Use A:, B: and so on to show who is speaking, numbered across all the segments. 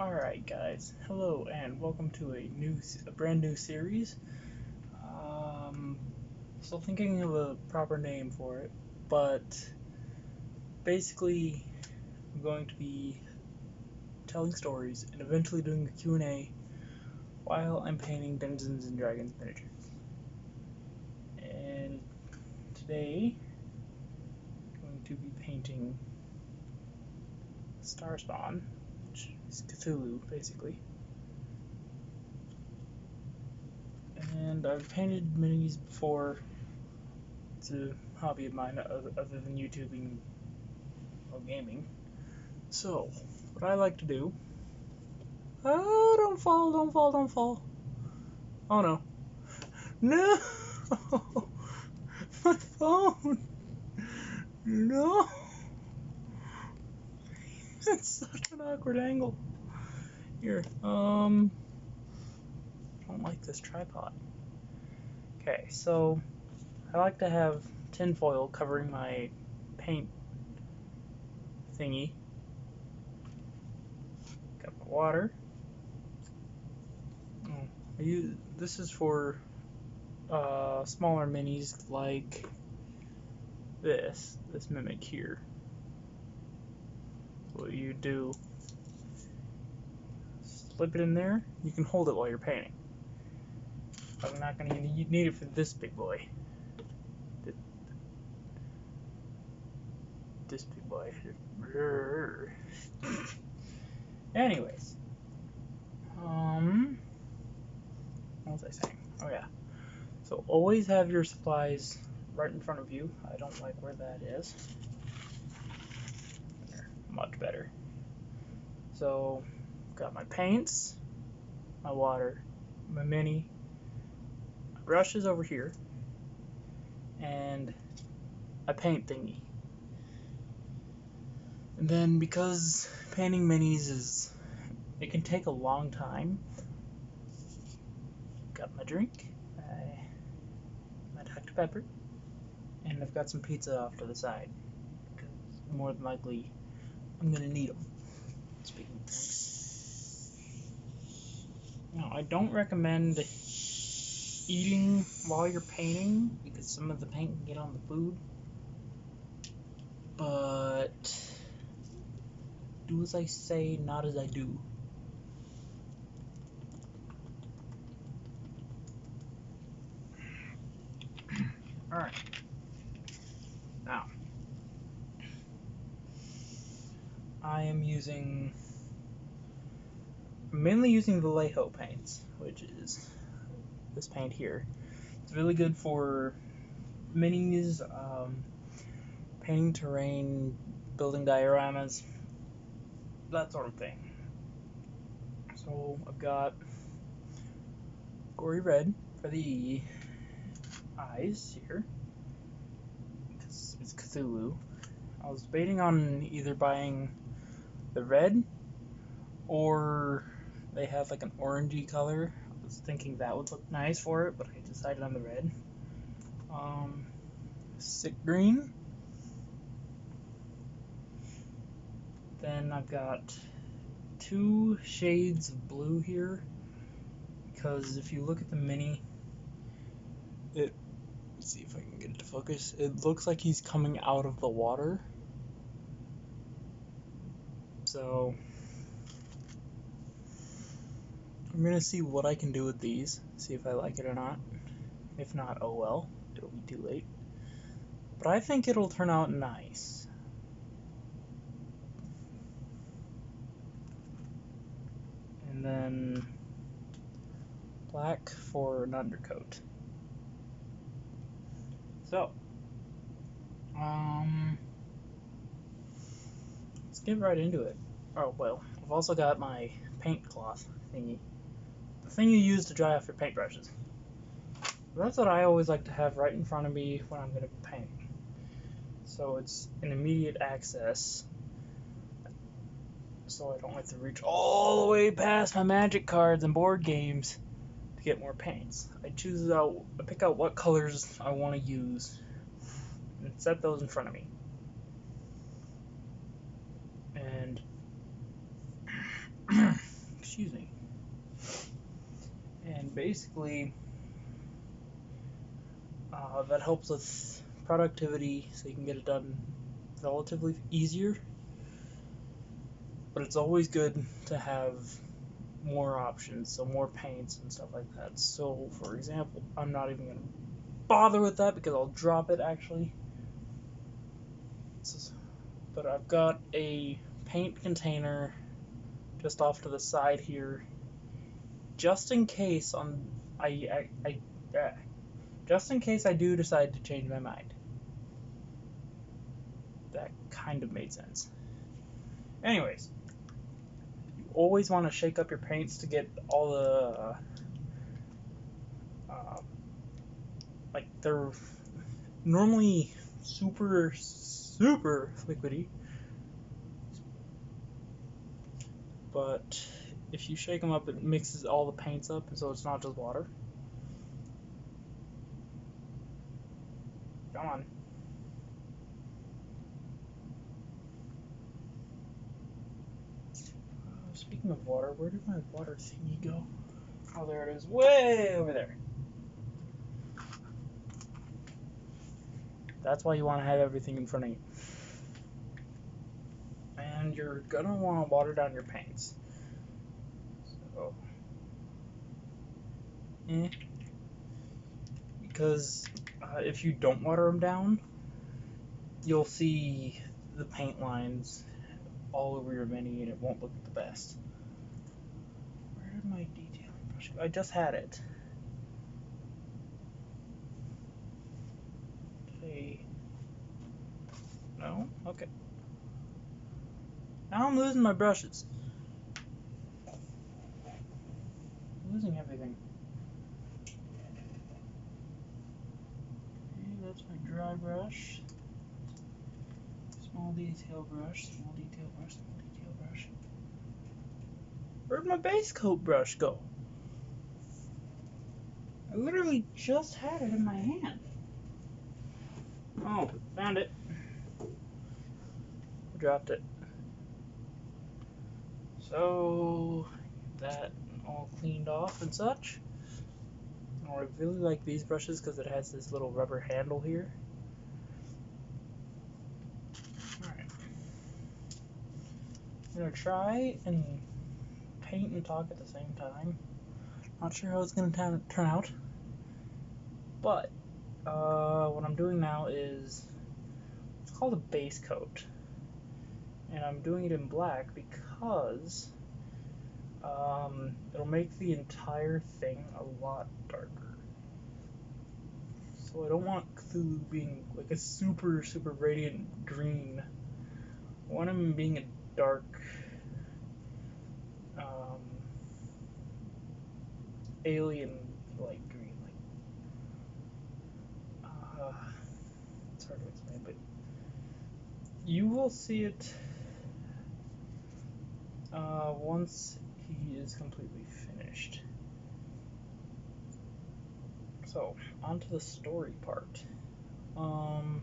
A: Alright guys, hello and welcome to a brand new series. Still thinking of a proper name for it, but basically I'm going to be telling stories and eventually doing a Q&A while I'm painting Dungeons and Dragons miniatures. And today I'm going to be painting Starspawn, which is Cthulhu basically. And I've painted minis before. It's a hobby of mine other than YouTubing or gaming. So, what I like to do... Oh, don't fall, don't fall, don't fall. Oh no. No! My phone! No! That's such an awkward angle. Here, I don't like this tripod. Okay, so I like to have tinfoil covering my paint thingy. Got my water. This is for smaller minis like this mimic here. What you do, slip it in there. You can hold it while you're painting. I'm not going to need it for this big boy. This big boy. Anyways, what was I saying? Oh yeah. So always have your supplies right in front of you. I don't like where that is. There, much better. So, got my paints, my water, my mini, my brushes over here, and a paint thingy. And then because painting minis it can take a long time, got my drink, my Dr. Pepper, and I've got some pizza off to the side, because more than likely I'm going to need them. Speaking of drinks. Now, I don't recommend eating while you're painting, because some of the paint can get on the food, but do as I say, not as I do. Alright. Now, I am mainly using the Vallejo paints, which is this paint here. It's really good for minis, painting terrain, building dioramas, that sort of thing. So I've got gory red for the eyes here, because it's Cthulhu. I was debating on either buying the red, or they have like an orangey color. I was thinking that would look nice for it, but I decided on the red. Sick green. Then I've got 2 shades of blue here, because if you look at the mini, let's see if I can get it to focus. It looks like he's coming out of the water. So I'm gonna see what I can do with these, see if I like it or not. If not, oh well, it'll be too late. But I think it'll turn out nice. And then black for an undercoat. So, let's get right into it. Oh, well, I've also got my paint cloth thingy. The thing you use to dry off your paintbrushes. That's what I always like to have right in front of me when I'm going to be painting. So it's an immediate access. So I don't have to reach all the way past my magic cards and board games to get more paints. I pick out what colors I want to use and set those in front of me. And basically that helps with productivity, so you can get it done relatively easier. But it's always good to have more options, so more paints and stuff like that. So, for example, I'm not even going to bother with that because I'll drop it actually. But I've got a paint container just off to the side here, just in case just in case I do decide to change my mind. That kind of made sense. Anyways, you always want to shake up your paints to get all the like, they're normally super liquidy, but if you shake them up, it mixes all the paints up, so it's not just water. Come on. Speaking of water, where did my water thingy go? Oh, there it is, way over there. That's why you want to have everything in front of you. And you're gonna want to water down your paints. So, because if you don't water them down, you'll see the paint lines all over your mini and it won't look the best. Where did my detailing brush go? I just had it. No? Okay. Now I'm losing my brushes. Losing everything. Okay, that's my dry brush. Small detail brush, small detail brush, small detail brush. Where'd my base coat brush go? I literally just had it in my hand. Oh, found it. I dropped it. So, that all cleaned off and such. I really like these brushes because it has this little rubber handle here. Alright. I'm going to try and paint and talk at the same time. Not sure how it's going to turn out. But, what I'm doing now is, it's called a base coat. And I'm doing it in black because it'll make the entire thing a lot darker. So I don't want Cthulhu being like a super radiant green. I want him being a dark alien like green. Like it's hard to explain, but you will see it once he is completely finished. So, on to the story part. Like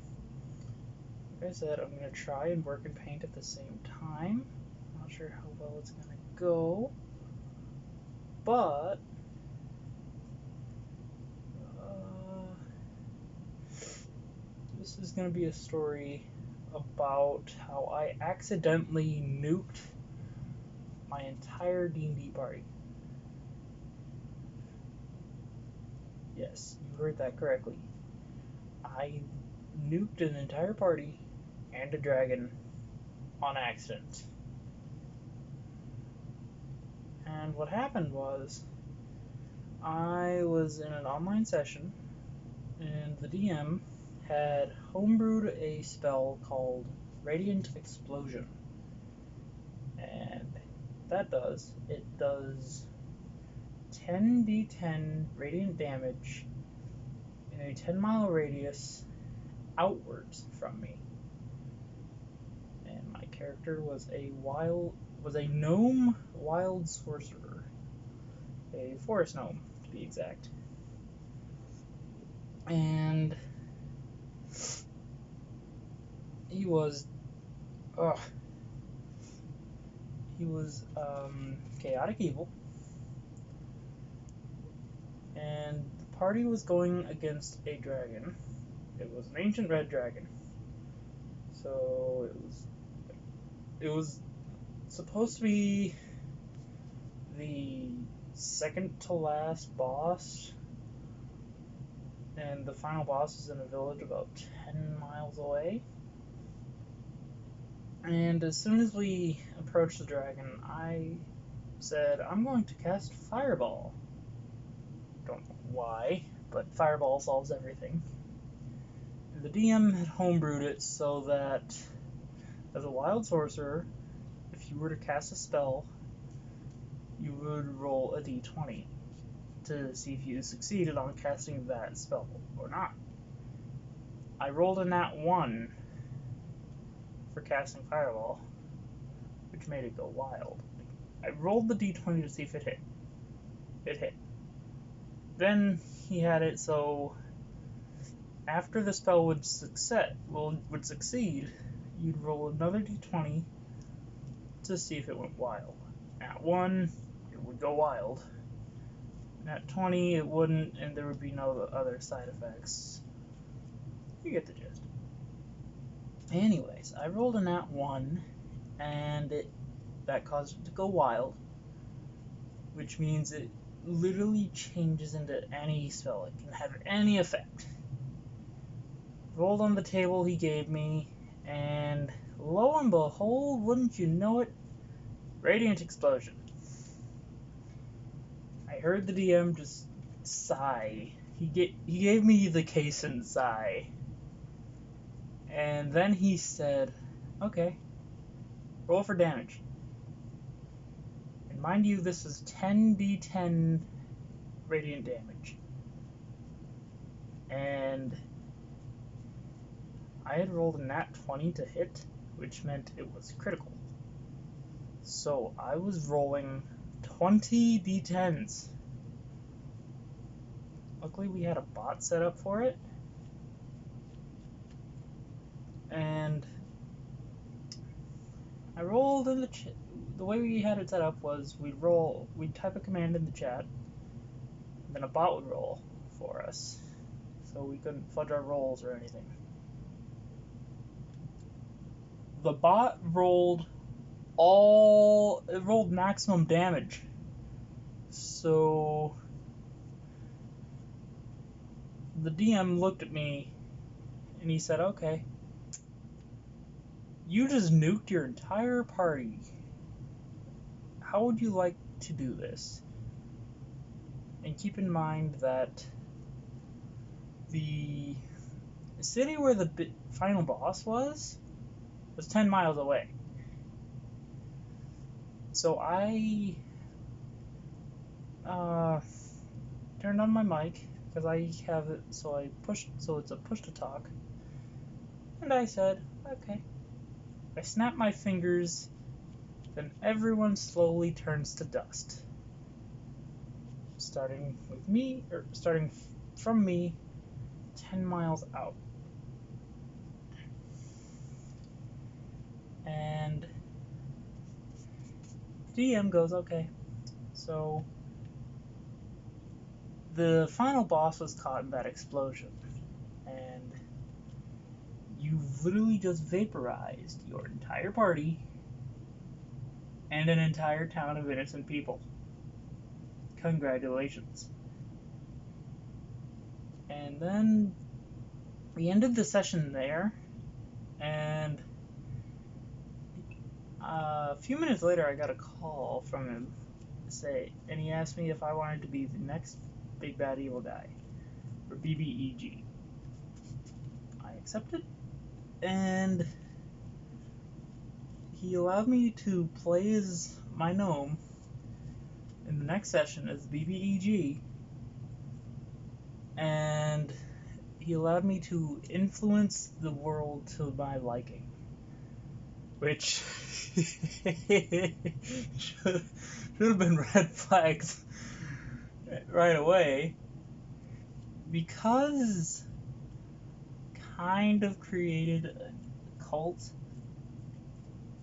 A: I said, I'm going to try and work and paint at the same time. Not sure how well it's going to go, but this is going to be a story about how I accidentally nuked my entire D&D party. Yes, you heard that correctly. I nuked an entire party and a dragon on accident. And what happened was, I was in an online session and the DM had homebrewed a spell called Radiant Explosion. And that does 10d10 radiant damage in a 10-mile radius outwards from me. And my character was a gnome wild sorcerer. A forest gnome, to be exact. And he was chaotic evil. party was going against a dragon. It was an ancient red dragon. So it was supposed to be the second to last boss, and the final boss is in a village about 10 miles away. And as soon as we approached the dragon, I said, I'm going to cast Fireball. Don't know why, but Fireball solves everything. And the DM had homebrewed it so that, as a wild sorcerer, if you were to cast a spell, you would roll a d20 to see if you succeeded on casting that spell or not. I rolled a nat 1 for casting Fireball, which made it go wild. I rolled the d20 to see if it hit. It hit. Then he had it so after the spell would succeed, you'd roll another d20 to see if it went wild. At 1, it would go wild. At 20, it wouldn't, and there would be no other side effects. You get the gist. Anyways, I rolled a nat 1, and that caused it to go wild, which means it literally changes into any spell. It can have any effect. Rolled on the table he gave me, and lo and behold, wouldn't you know it, Radiant Explosion. I heard the DM just sigh. He gave me the Kaysen sigh. And then he said, okay, roll for damage. And mind you, this is 10d10 radiant damage. And I had rolled a nat 20 to hit, which meant it was critical. So I was rolling 20 d10s. Luckily we had a bot set up for it. And I rolled in the way we had it set up was we'd type a command in the chat, and then a bot would roll for us. So we couldn't fudge our rolls or anything. The bot rolled maximum damage. So the DM looked at me and he said, okay, you just nuked your entire party. How would you like to do this? And keep in mind that the city where the final boss was 10 miles away. So I turned on my mic because I have it so it's a push to talk, and I said, okay. I snap my fingers, then everyone slowly turns to dust. Starting from me 10 miles out. And DM goes, okay, so the final boss was caught in that explosion, and you literally just vaporized your entire party and an entire town of innocent people. Congratulations. And then we ended the session there, and a few minutes later I got a call from him and he asked me if I wanted to be the next big bad evil guy for BBEG. I accepted, and he allowed me to play as my gnome in the next session as BBEG, and he allowed me to influence the world to my liking, which should have been red flags right away, because kind of created a cult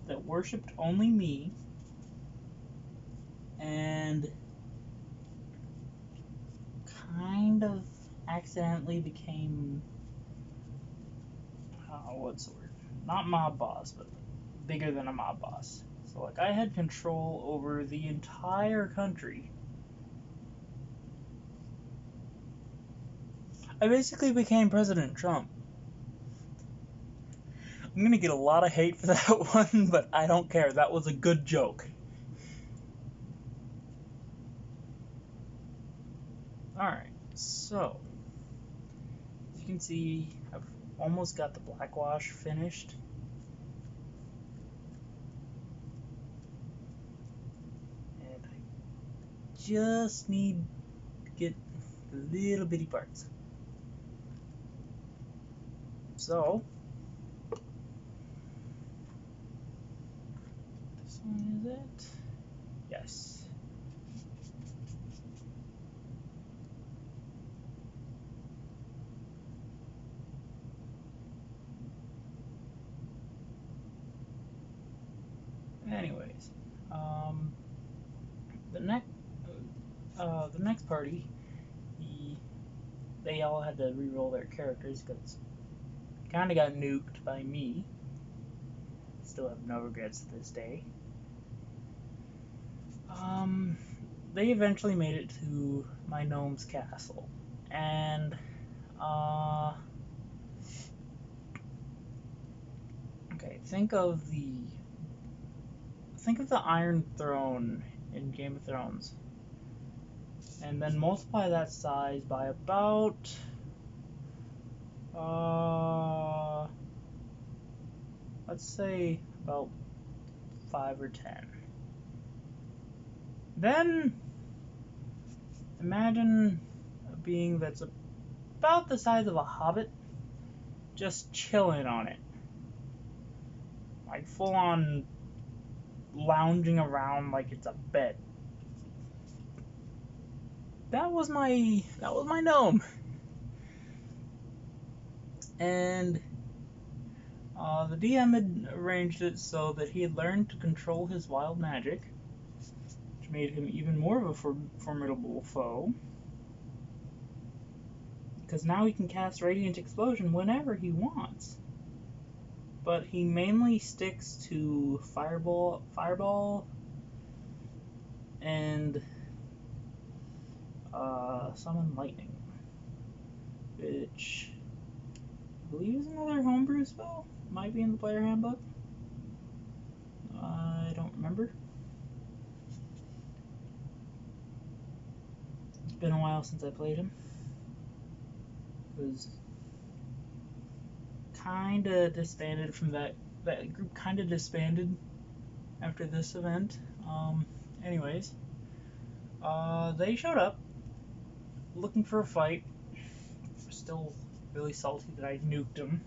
A: that worshipped only me, and kind kind of accidentally became, what's the word? Not mob boss, but bigger than a mob boss. So, like, I had control over the entire country. I basically became President Trump. I'm gonna get a lot of hate for that one, but I don't care. That was a good joke. Alright, so, as you can see, I've almost got the blackwash finished. And I just need to get the little bitty parts. So, this one is it? Yes. Anyways, the next party, they all had to re-roll their characters because kind of got nuked by me. Still have no regrets to this day. They eventually made it to my gnome's castle, and okay, think of the Iron Throne in Game of Thrones, and then multiply that size by about let's say about 5 or 10. Then imagine a being that's about the size of a hobbit just chilling on it, like full on lounging around like it's a bed. That was my gnome. And the DM had arranged it so that he had learned to control his wild magic, which made him even more of a formidable foe, because now he can cast Radiant Explosion whenever he wants. But he mainly sticks to Fireball, and Summon Lightning, which I believe is another homebrew spell. Might be in the player handbook. I don't remember. It's been a while since I played him. It was kinda disbanded from that group. Kinda disbanded after this event. Anyways, they showed up looking for a fight. Still really salty that I nuked them.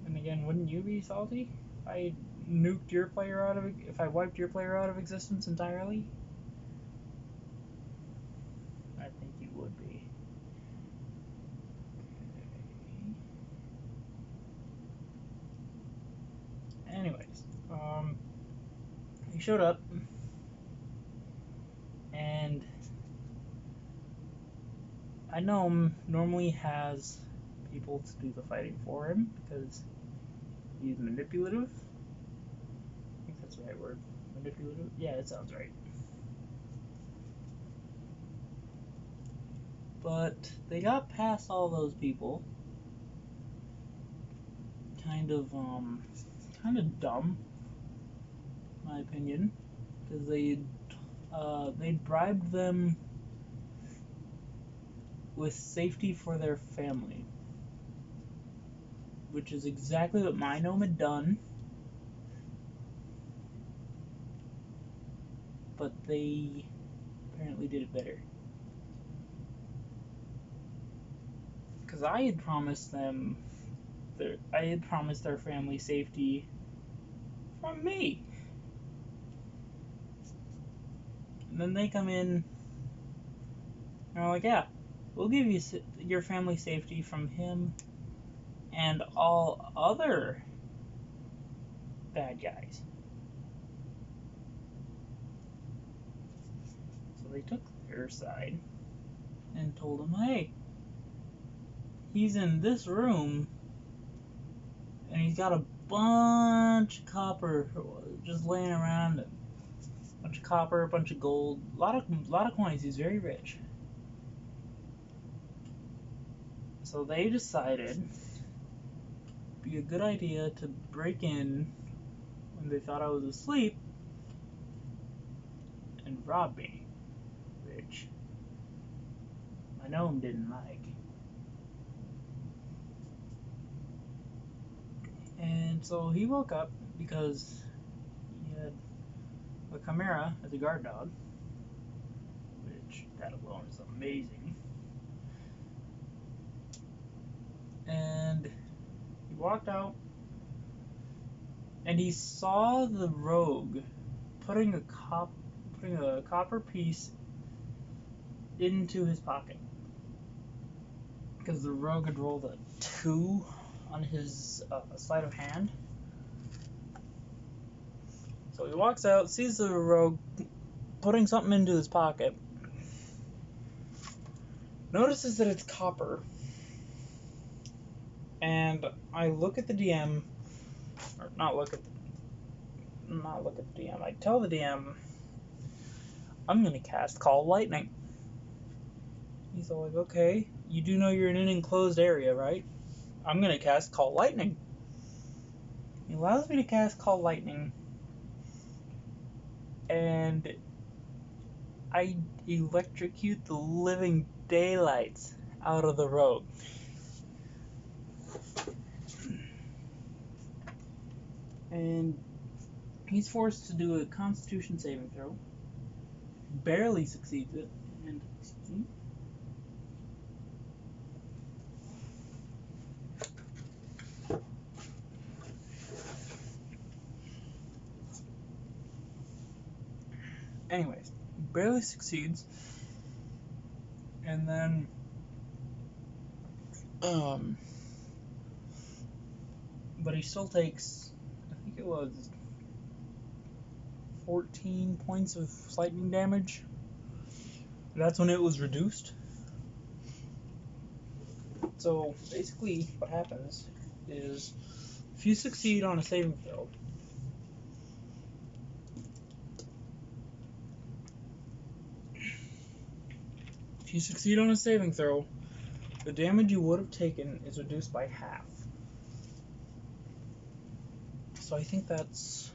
A: And again, wouldn't you be salty if I nuked your player out of, if I wiped your player out of existence entirely? I think you would be. Okay. Anyways, he showed up, and I know him normally has people to do the fighting for him because he's manipulative. I think that's the right word. Manipulative? Yeah, it sounds right. But they got past all those people. Kind of dumb, in my opinion, because they'd bribed them with safety for their family, which is exactly what my gnome had done, but they apparently did it better. Because I had promised them, their family safety from me. And then they come in, and they're like, yeah, we'll give you your family safety from him and all other bad guys. So they took their side, and told him, hey, he's in this room and he's got a bunch of copper just laying around him. A bunch of copper, a bunch of gold, a lot of coins. He's very rich. So they decided it'd be a good idea to break in when they thought I was asleep and rob me, which my gnome didn't like. And so he woke up because he had a chimera as a guard dog, which that alone is amazing. And he walked out and he saw the rogue putting a copper piece into his pocket, because the rogue had rolled a 2 on his sleight of hand. So he walks out, sees the rogue putting something into his pocket, notices that it's copper, and I look at the DM, or not look at the DM, I tell the DM, I'm gonna cast Call Lightning. He's all like, okay, you do know you're in an enclosed area, right? I'm gonna cast Call Lightning. He allows me to cast Call Lightning, and I electrocute the living daylights out of the rogue. And he's forced to do a Constitution saving throw. Barely succeeds it. And anyways, barely succeeds. And then but he still takes, I think it was 14 points of lightning damage. That's when it was reduced. So basically what happens is, if you succeed on a saving throw, the damage you would have taken is reduced by half. So I think that's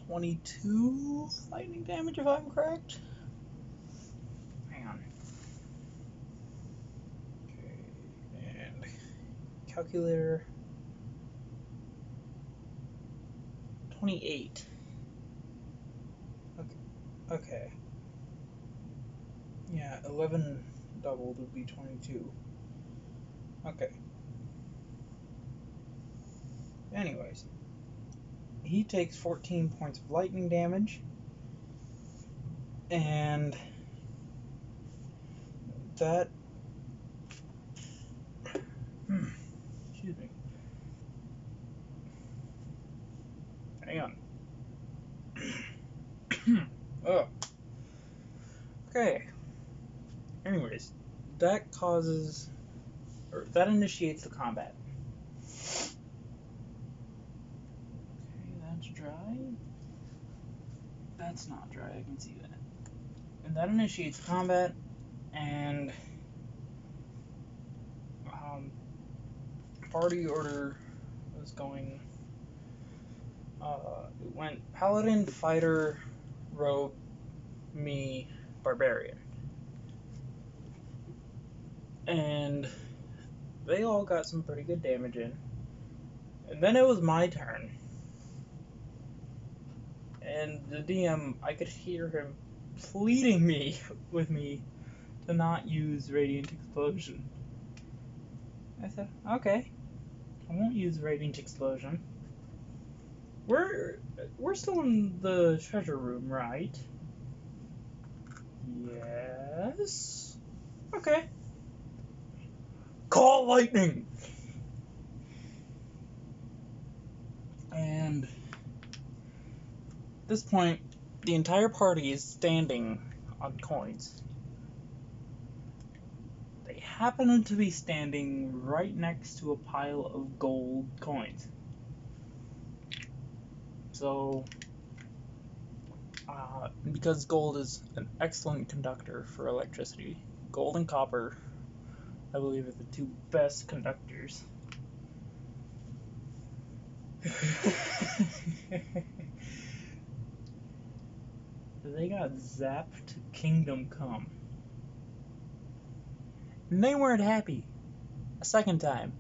A: 22 lightning damage if I'm correct. Hang on. Okay, and calculator. 28. Okay. Yeah, 11 doubled would be 22. Okay. Anyways, he takes 14 points of lightning damage, and that, excuse me, hang on. Oh. Okay. Anyways, that initiates the combat. Okay, that's dry. That's not dry, I can see that. And that initiates combat, and party order was going, it went Paladin, Fighter, Rogue, me, Barbarian. And they all got some pretty good damage in. And then it was my turn. And the DM, I could hear him pleading with me to not use Radiant Explosion. I said, okay, I won't use Radiant Explosion. We're still in the treasure room, right? Yes. Okay. Call Lightning! And at this point, the entire party is standing on coins. They happen to be standing right next to a pile of gold coins. So, because gold is an excellent conductor for electricity, gold and copper, I believe, are the two best conductors. They got zapped to Kingdom Come. And they weren't happy. A second time.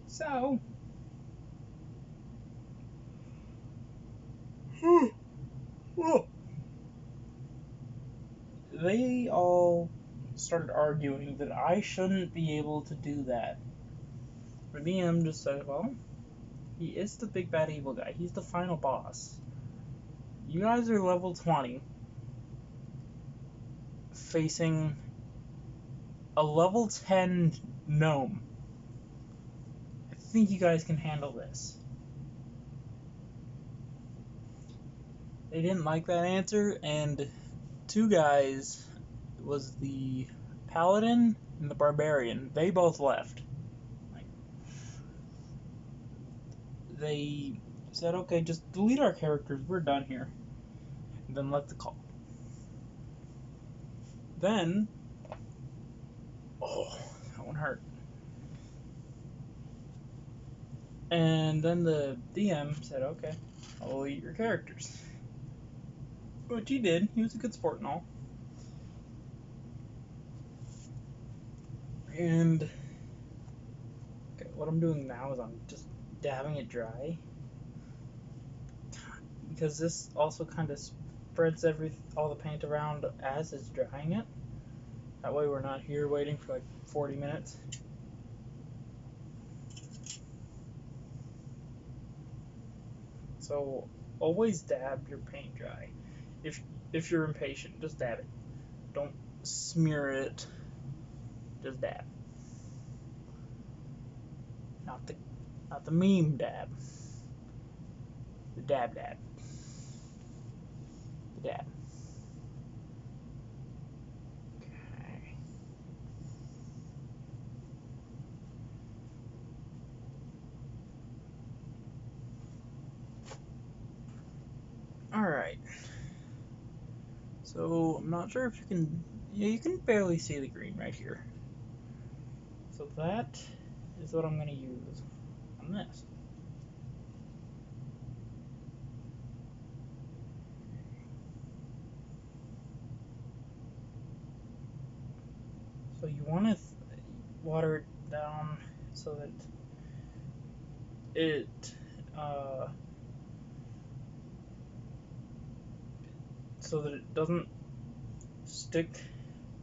A: So... they all started arguing that I shouldn't be able to do that. But DM just said, well, he is the big bad evil guy. He's the final boss. You guys are level 20, facing a level 10 gnome. I think you guys can handle this. They didn't like that answer, and two guys, it was the paladin and the barbarian, they both left. They said, okay, just delete our characters, we're done here. And then left the call. Then, oh, that one hurt. And then the DM said, okay, I'll delete your characters. Which he did, he was a good sport and all. And, okay, what I'm doing now is I'm just dabbing it dry. Because this also kind of spreads all the paint around as it's drying it. That way we're not here waiting for like 40 minutes. So always dab your paint dry. If you're impatient, just dab it. Don't smear it. Just dab. Not the meme dab. The dab. The dab. Okay. Alright. So I'm not sure if you can, yeah, you can barely see the green right here. So that is what I'm going to use on this. So you want to water it down so that it doesn't stick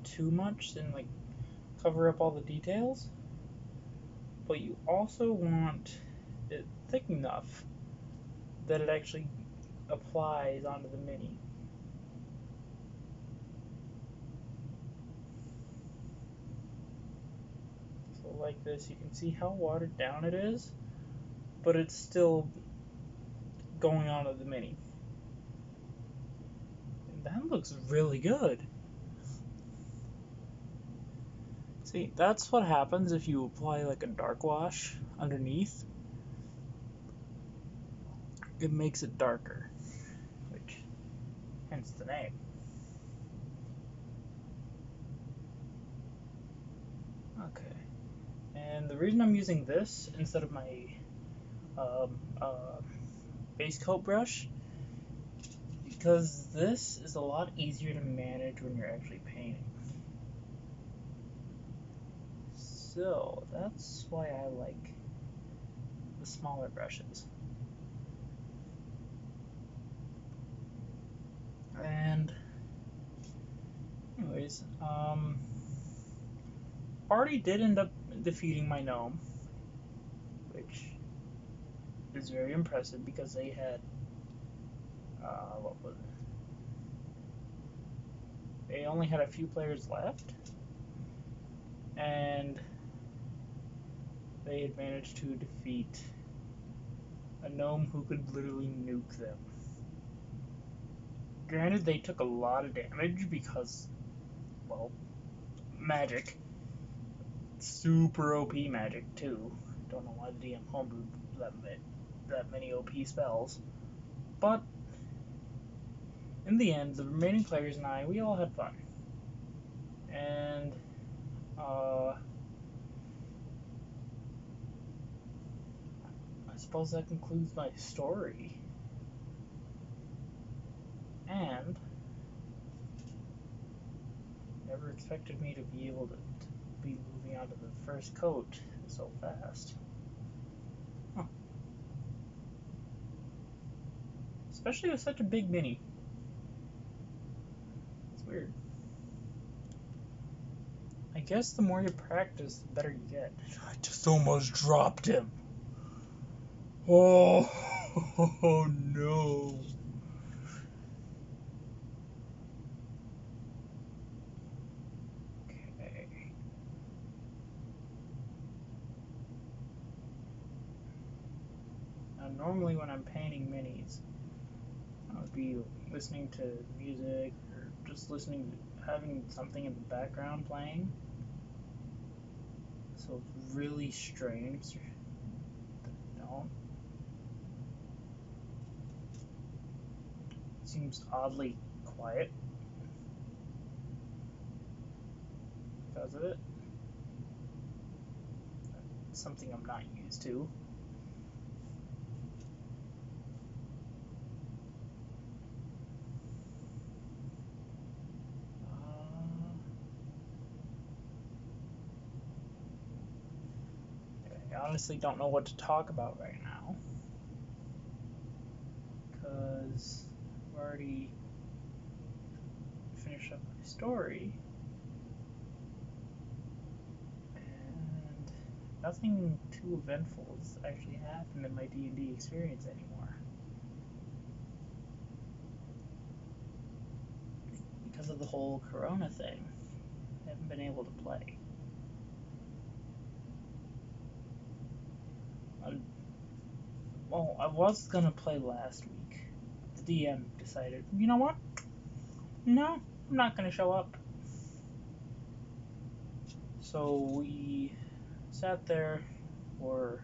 A: too much and like cover up all the details. But you also want it thick enough that it actually applies onto the mini. So like this, you can see how watered down it is, but it's still going onto the mini. And that looks really good. See, that's what happens if you apply like a dark wash underneath. It makes it darker, which hence the name. Okay, and the reason I'm using this instead of my base coat brush, because this is a lot easier to manage when you're actually painting. So that's why I like the smaller brushes. And anyways, party did end up defeating my gnome, which is very impressive because they had what was it? They only had a few players left, and they had managed to defeat a gnome who could literally nuke them. Granted, they took a lot of damage because, well, magic. Super OP magic, too. Don't know why the DM homebrewed that many OP spells. But, in the end, the remaining players and I, we all had fun. And, I suppose that concludes my story. And never expected me to be able to be moving on to the first coat so fast. Huh. Especially with such a big mini. It's weird. I guess the more you practice, the better you get. I just almost dropped him. Oh, oh no. Okay. Now, normally when I'm painting minis, I would be listening to music or just having something in the background playing. So it's really strange that I don't. It seems oddly quiet because of it. That's something I'm not used to. I honestly don't know what to talk about right now because I've already finished up my story and nothing too eventful has actually happened in my D&D experience anymore because of the whole Corona thing. I haven't been able to play. Well, I was gonna play last week. The DM decided, you know what? No, I'm not gonna show up. So we sat there for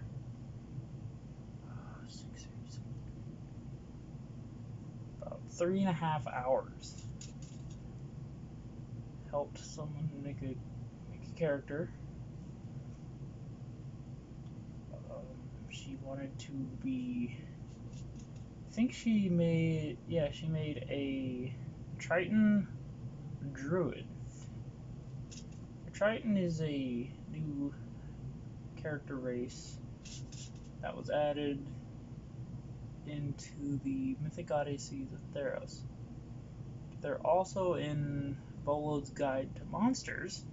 A: about 3.5 hours. Helped someone make a character. She wanted to be. I think she made a Triton Druid. A Triton is a new character race that was added into the Mythic Odysseys of Theros. They're also in Volo's Guide to Monsters.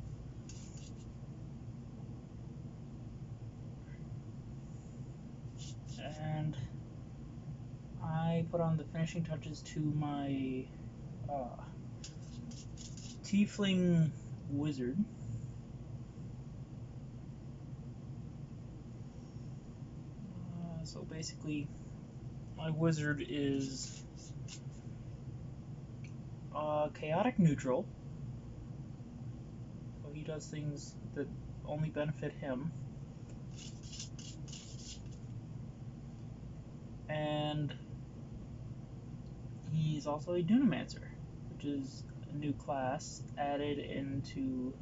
A: And I put on the finishing touches to my Tiefling Wizard. So basically, my wizard is chaotic neutral. So he does things that only benefit him. And he's also a Dunamancer, which is a new class added into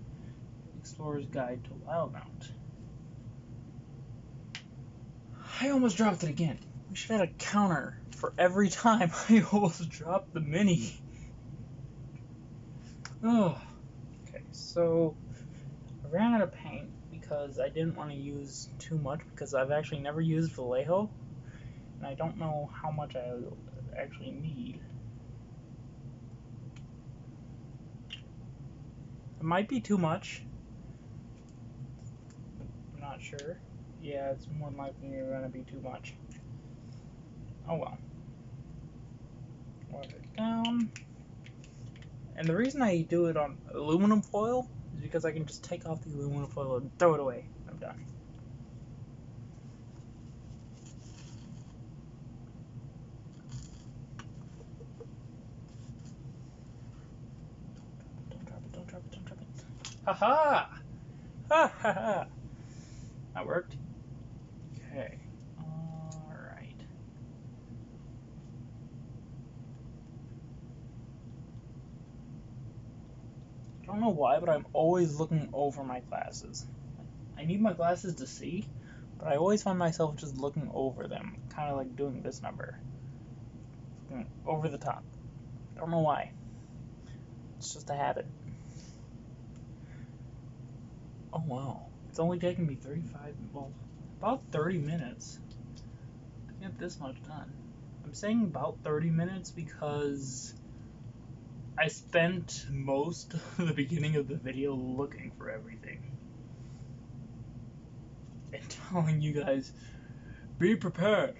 A: Explorer's Guide to Wildmount. I almost dropped it again. We should have a counter for every time I almost dropped the mini. Oh. Okay, so I ran out of paint because I didn't want to use too much because I've actually never used Vallejo and I don't know how much I actually need. It might be too much. I'm not sure. Yeah, it's more likely going to be too much. Oh well. Water it down. And the reason I do it on aluminum foil is because I can just take off the aluminum foil and throw it away. I'm done. Haha! Ha ha ha! That worked. Okay. Alright. I don't know why, but I'm always looking over my glasses. I need my glasses to see, but I always find myself just looking over them, kind of like doing this number. Looking over the top. I don't know why. It's just a habit. Oh wow. It's only taken me 35, well, about 30 minutes to get this much done. I'm saying about 30 minutes because I spent most of the beginning of the video looking for everything. And telling you guys, be prepared.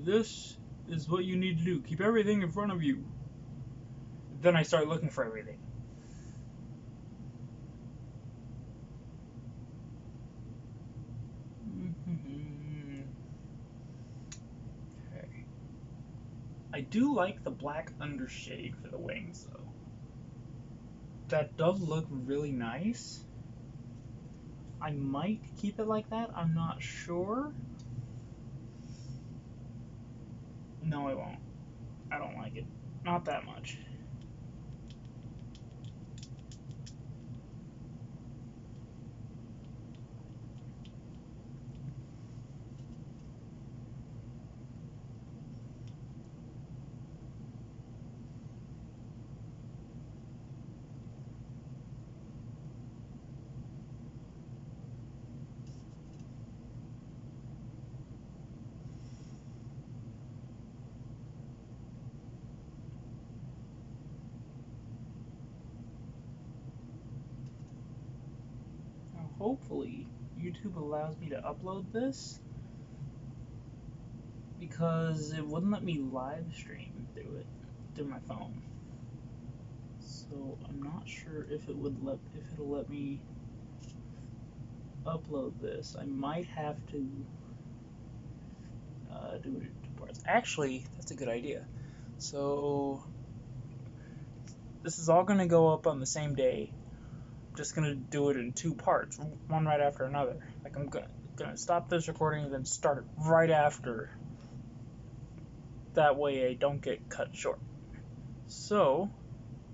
A: This is what you need to do. Keep everything in front of you. Then I start looking for everything. Okay. I do like the black undershade for the wings, though. That does look really nice. I might keep it like that. I'm not sure. No, I won't. I don't like it. Not that much. Now, hopefully, YouTube allows me to upload this, because it wouldn't let me live stream through my phone. So I'm not sure if it'll let me upload this. I might have to do it in 2 parts. Actually, that's a good idea. So this is all gonna go up on the same day. I'm just gonna do it in 2 parts, one right after another. Like I'm gonna stop this recording and then start it right after. That way I don't get cut short. So